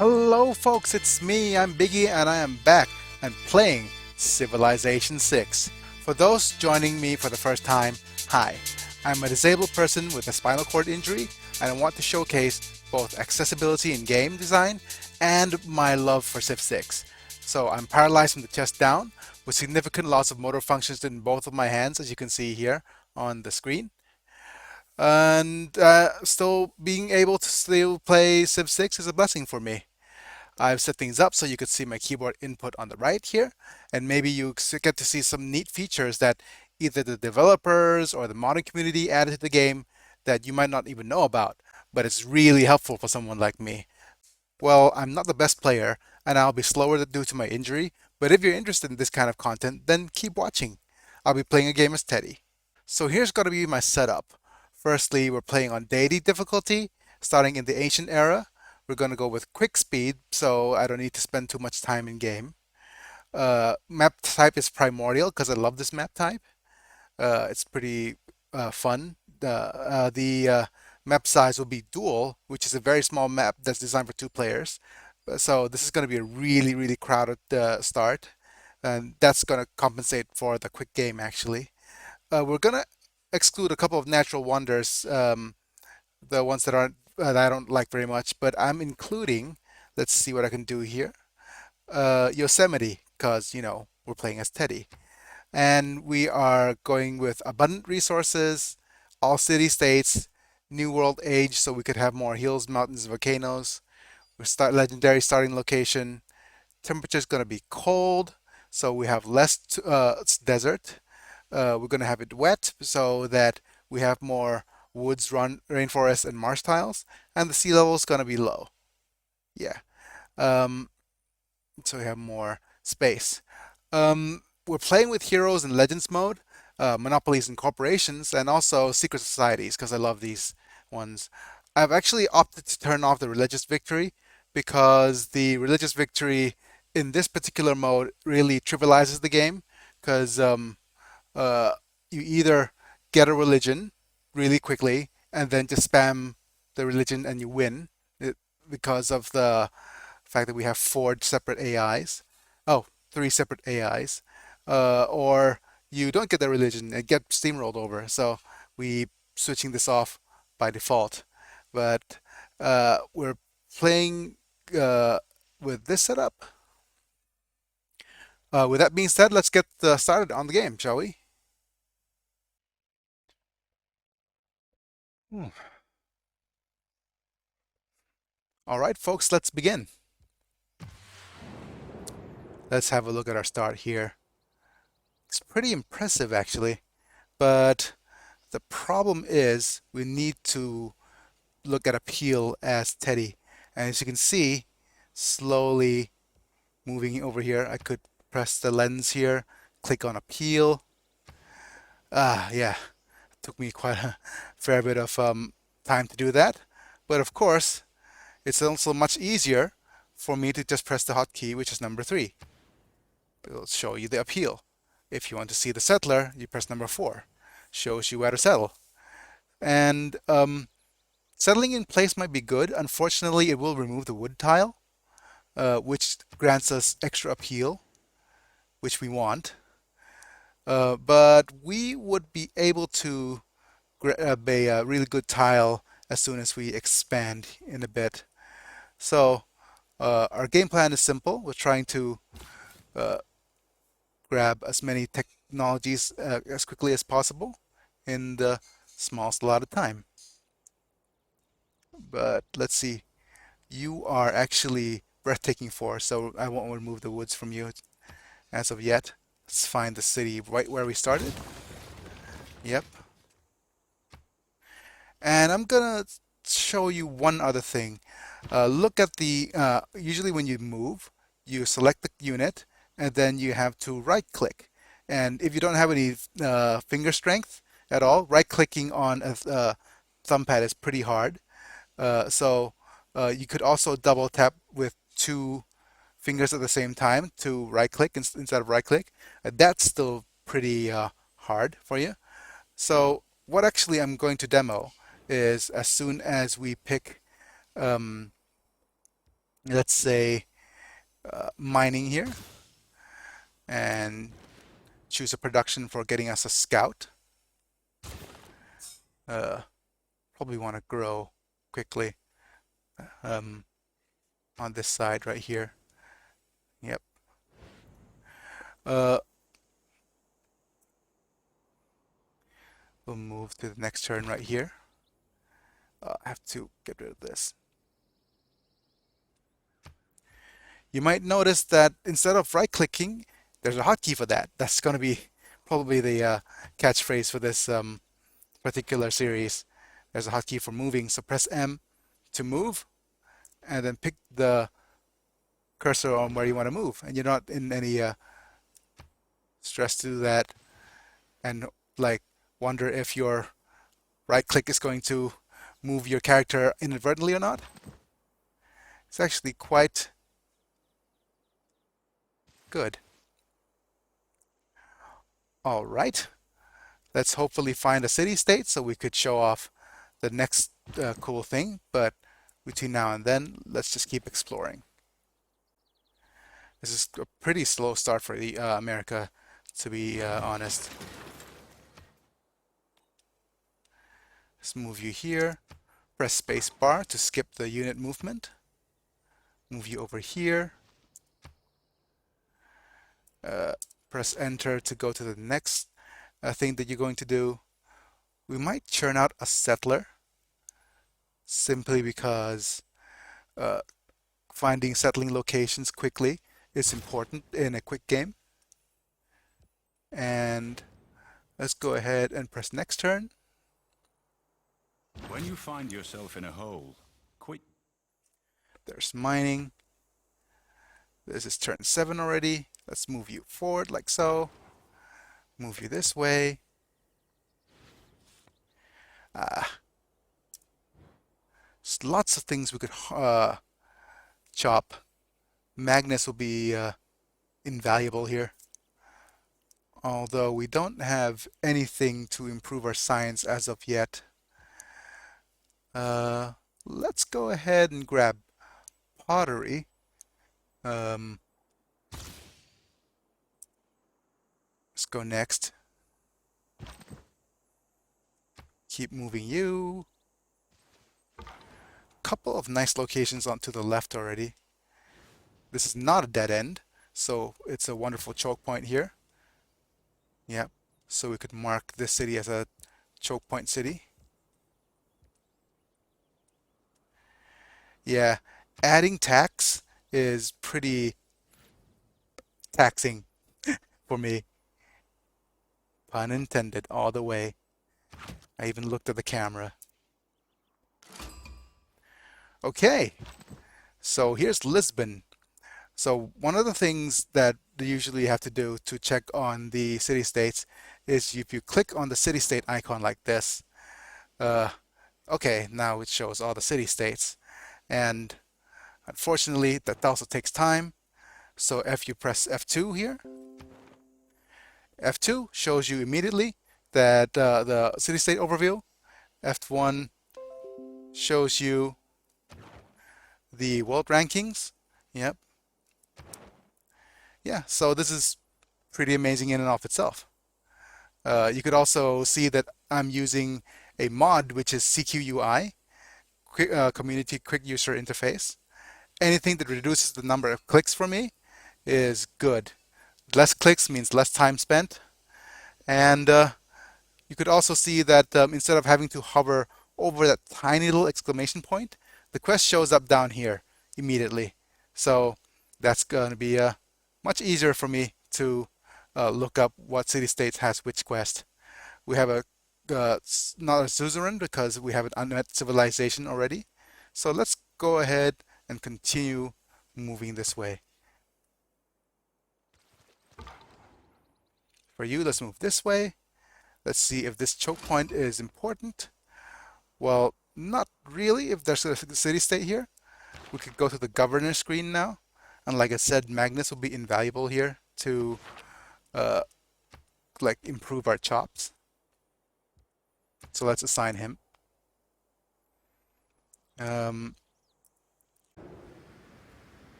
Hello, folks, it's me. I'm Biggy, and I am back and playing Civilization 6. For those joining me for the first time, hi. I'm a disabled person with a spinal cord injury, and I want to showcase both accessibility in game design and my love for Civ 6. So I'm paralyzed from the chest down, with significant loss of motor functions in both of my hands, as you can see here on the screen. And still being able to still play Civ 6 is a blessing for me. I've set things up so you could see my keyboard input on the right here, and maybe you get to see some neat features that either the developers or the modding community added to the game that you might not even know about, but it's really helpful for someone like me. Well, I'm not the best player, and I'll be slower due to my injury, but if you're interested in this kind of content, then keep watching. I'll be playing a game as Teddy. So here's going to be my setup. Firstly, we're playing on deity difficulty, starting in the ancient era. We're going to go with quick speed, so I don't need to spend too much time in game. Map type is primordial because I love this map type. It's pretty fun. The map size will be dual, which is a very small map that's designed for two players. So this is going to be a really, really crowded start, and that's going to compensate for the quick game actually. We're gonna exclude a couple of natural wonders, the ones that aren't that I don't like very much, but I'm including. Let's see what I can do here. Yosemite, because we're playing as Teddy, and we are going with abundant resources, all city states, New World Age, so we could have more hills, mountains, volcanoes. We start legendary starting location. Temperature is going to be cold, so we have less desert. We're going to have it wet so that we have more woods, rainforests, and marsh tiles, and the sea level is going to be low. Yeah. Um, so we have more space. We're playing with heroes in Legends mode, monopolies and corporations, and also secret societies because I love these ones. I've actually opted to turn off the religious victory because the religious victory in this particular mode really trivializes the game because uh, you either get a religion really quickly and then just spam the religion and you win because of the fact that we have four separate AIs. Oh, three separate AIs. Or you don't get the religion and get steamrolled over. So we switching this off by default. But we're playing uh, with this setup. With that being said, let's get started on the game, shall we? Hmm. All right, folks, let's begin. Let's have a look at our start here. It's pretty impressive, actually, but the problem is we need to look at appeal as Teddy. And as you can see, slowly moving over here, I could press the lens here, click on appeal. Yeah, it took me quite a fair bit of time to do that. But of course, it's also much easier for me to just press the hotkey, which is number 3. It'll show you the appeal. If you want to see the settler, you press number 4. Shows you where to settle. And settling in place might be good. Unfortunately, it will remove the wood tile, which grants us extra appeal, which we want. But we would be able to grab a really good tile as soon as we expand in a bit. So our game plan is simple. We're trying to uh, grab as many technologies as quickly as possible in the smallest allotted time. But let's see. You are actually breathtaking force, so I won't remove the woods from you as of yet. Let's find the city right where we started. Yep. And I'm gonna show you one other thing. Look at usually when you move, you select the unit and then you have to right click. And if you don't have any finger strength at all, right clicking on a thumb pad is pretty hard. So you could also double tap with two fingers at the same time to right click instead of right click. That's still pretty hard for you. So what actually I'm going to demo is as soon as we pick um, let's say mining here, and choose a production for getting us a scout. Uh, Probably want to grow quickly um, on this side right here. Yep. Uh, we'll move to the next turn right here. I have to get rid of this. You might notice that instead of right-clicking, there's a hotkey for that. That's going to be probably the catchphrase for this particular series. There's a hotkey for moving, so press M to move, and then pick the cursor on where you want to move, and you're not in any stress to do that, and like wonder if your right click is going to move your character inadvertently or not. It's actually quite good. All right, let's hopefully find a city state so we could show off the next cool thing, but between now and then, let's just keep exploring. This is a pretty slow start for the America, to be honest. Let's move you here. Press space bar to skip the unit movement. Move you over here. Press enter to go to the next thing that you're going to do. We might churn out a settler simply because finding settling locations quickly is important in a quick game. And let's go ahead and press next turn. When you find yourself in a hole, quit. There's mining. This is turn 7 already. Let's move you forward like so. Move you this way. Lots of things we could chop. Magnus will be invaluable here. Although we don't have anything to improve our science as of yet. Let's go ahead and grab pottery. Let's go next. Keep moving you. Couple of nice locations onto the left already. This is not a dead end, so it's a wonderful choke point here. Yep. So we could mark this city as a choke point city. Yeah, adding tax is pretty taxing for me. Pun intended all the way. I even looked at the camera. Okay, so here's Lisbon. So one of the things that you usually have to do to check on the city-states is if you click on the city-state icon like this, okay, now it shows all the city-states. And unfortunately, that also takes time. So if you press F2 here, F2 shows you immediately that the city-state overview. F1 shows you the world rankings. Yep. Yeah, so this is pretty amazing in and of itself. You could also see that I'm using a mod which is CQUI, Community Quick User Interface. Anything that reduces the number of clicks for me is good. Less clicks means less time spent. And you could also see that instead of having to hover over that tiny little exclamation point, the quest shows up down here immediately. So that's going to be much easier for me to look up what city-states has which quest. We have a not a suzerain because we have an unmet civilization already. So let's go ahead and continue moving this way. For you, let's move this way. Let's see if this choke point is important. Well, not really if there's a city-state here. We could go to the governor screen now. And like I said, Magnus will be invaluable here to like improve our chops. So let's assign him.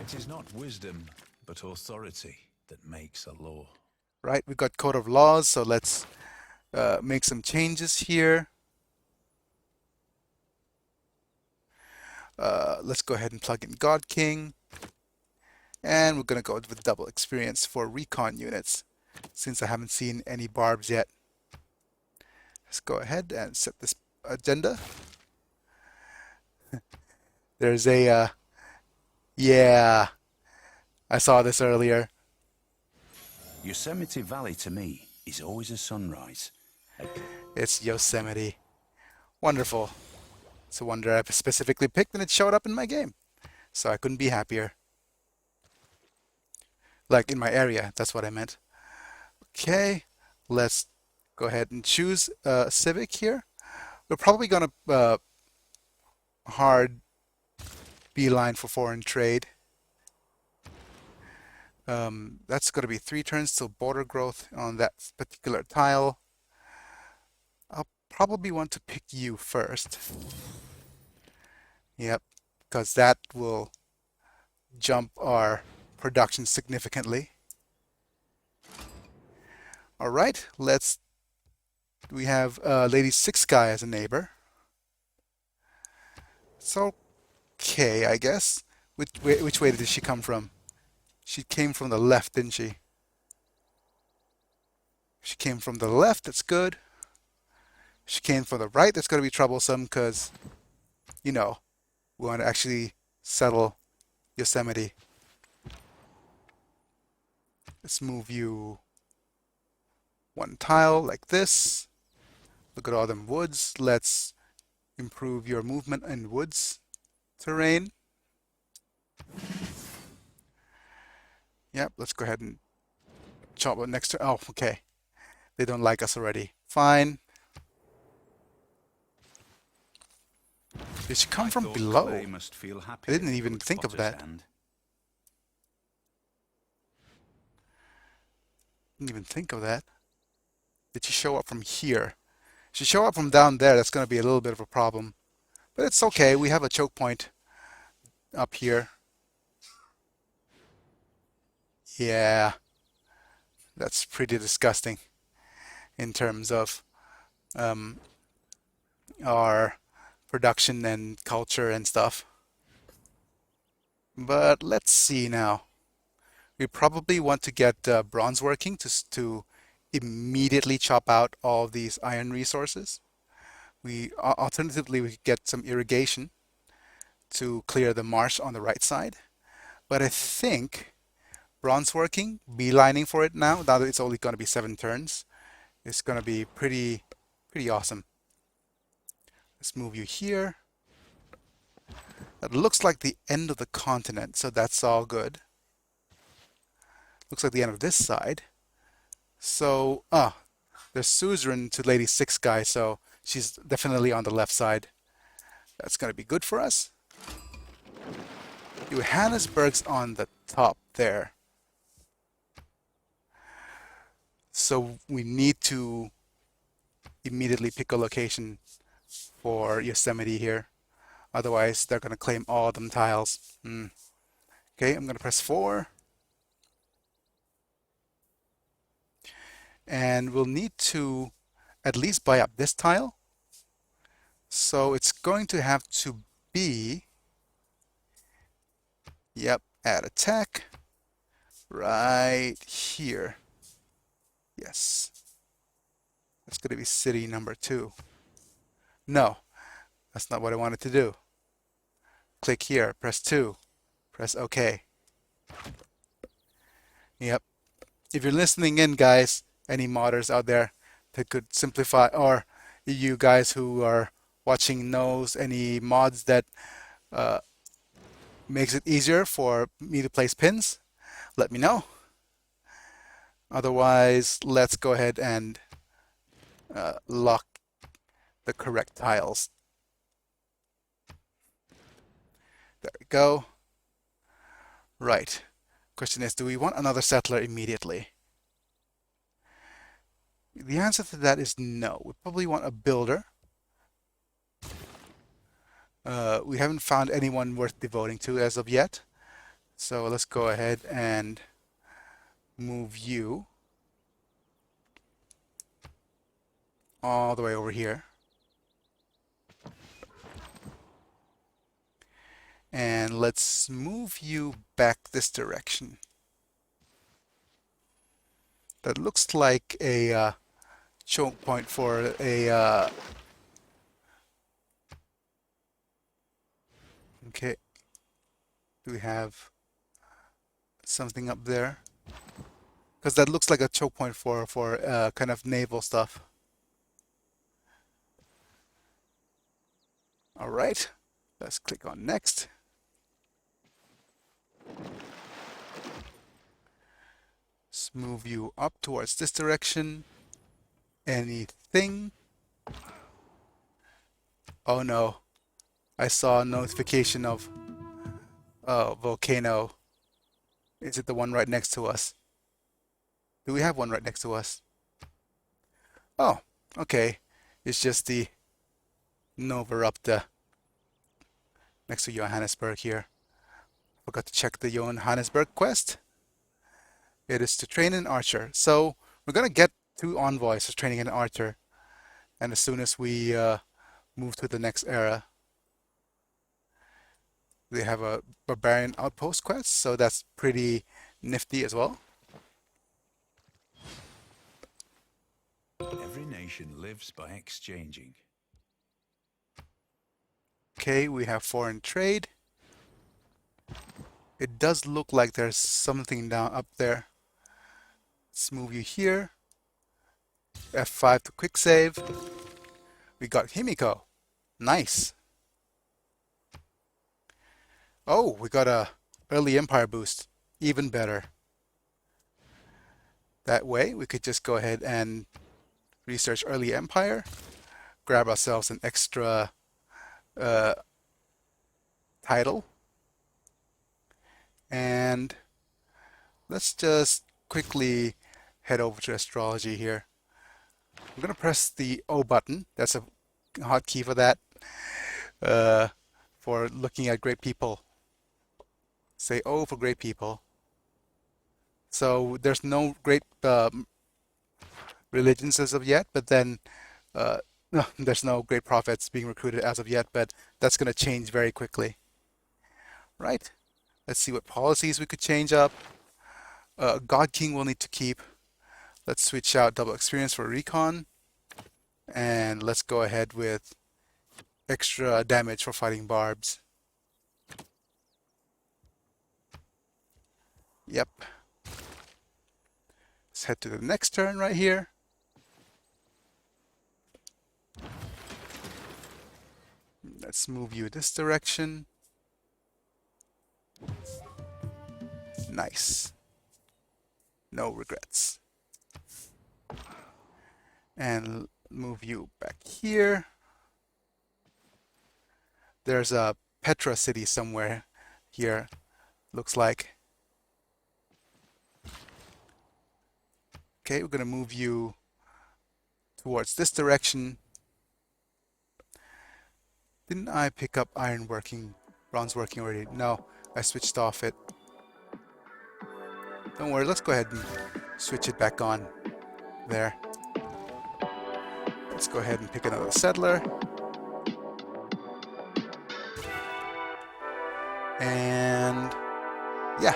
It is not wisdom, but authority that makes a law. Right, we got code of laws, so let's make some changes here. Let's go ahead and plug in God King. And we're going to go with double experience for recon units, since I haven't seen any barbs yet. Let's go ahead and set this agenda. There's a, yeah, I saw this earlier. Yosemite Valley to me is always a sunrise. It's Yosemite. Wonderful. It's a wonder I specifically picked and it showed up in my game. So I couldn't be happier. Like in my area, that's what I meant. Okay, let's go ahead and choose civic here. We're probably going to hard beeline for foreign trade. That's going to be 3 turns till border growth on that particular tile. I'll probably want to pick you first. Yep, because that will jump our production significantly. All right, we have Lady Six Guy as a neighbor. It's okay, I guess. Which way did she come from? She came from the left, didn't she? She came from the left, that's good. She came from the right, that's going to be troublesome because, you know, we want to actually settle Yosemite. Let's move you 1 tile like this. Look at all them woods. Let's improve your movement in woods terrain. Yep, let's go ahead and chop it next to. Oh, okay. They don't like us already. Fine. Did she come from below? I didn't even think of that. Didn't even think of that. Did she show up from here? If she show up from down there, that's going to be a little bit of a problem. But it's okay. We have a choke point up here. Yeah. That's pretty disgusting in terms of our production and culture and stuff. But let's see now. We probably want to get bronze working to immediately chop out all these iron resources. Alternatively, we could get some irrigation to clear the marsh on the right side. But I think bronze working, beelining for it now that it's only going to be 7 turns, is going to be pretty awesome. Let's move you here. That looks like the end of the continent, so that's all good. Looks like the end of this side. So, there's suzerain to Lady Six Guy, so she's definitely on the left side. That's going to be good for us. Johannesburg's on the top there. So we need to immediately pick a location for Yosemite here. Otherwise, they're going to claim all them tiles. Okay, I'm going to press 4. And we'll need to at least buy up this tile. So it's going to have to be, yep, add attack right here. Yes. That's going to be city number 2. No, that's not what I wanted to do. Click here, press 2, press OK. Yep. If you're listening in, guys, any modders out there that could simplify, or you guys who are watching knows any mods that makes it easier for me to place pins, let me know. Otherwise, let's go ahead and lock the correct tiles. There we go. Right. Question is, do we want another settler immediately? The answer to that is no. We probably want a builder. We haven't found anyone worth devoting to as of yet. So let's go ahead and move you all the way over here. And let's move you back this direction. That looks like a choke point for a okay. Do we have something up there? Because that looks like a choke point for kind of naval stuff. All right, let's click on next. Let's move you up towards this direction. Anything? Oh no, I saw a notification of volcano. Is it the one right next to us? Do we have one right next to us? Oh, okay. It's just the Nova Erupta next to Johannesburg here. Forgot to check the Johannesburg quest. It is to train an archer. So we're gonna get 2 envoys for training an archer, and as soon as we move to the next era, they have a barbarian outpost quest, so that's pretty nifty as well. Every nation lives by exchanging. Okay, we have foreign trade. It does look like there's something down up there. Let's move you here. F5 to quick save. We got Himiko. Nice. Oh, we got a early empire boost. Even better. That way we could just go ahead and research early empire, grab ourselves an extra title, and let's just quickly head over to astrology here. I'm gonna press the O button. That's a hotkey for that. For looking at great people. Say O for great people. So there's no great religions as of yet, but then no, there's no great prophets being recruited as of yet, but that's going to change very quickly. Right? Let's see what policies we could change up. God King will need to keep. Let's switch out double experience for recon. And let's go ahead with extra damage for fighting barbs. Yep. Let's head to the next turn right here. Let's move you this direction. Nice. No regrets. And move you back here. There's a Petra city somewhere here, looks like. Okay, we're going to move you towards this direction. Didn't I pick up iron working, bronze working already? No, I switched off it. Don't worry, let's go ahead and switch it back on there. Let's go ahead and pick another settler. And yeah,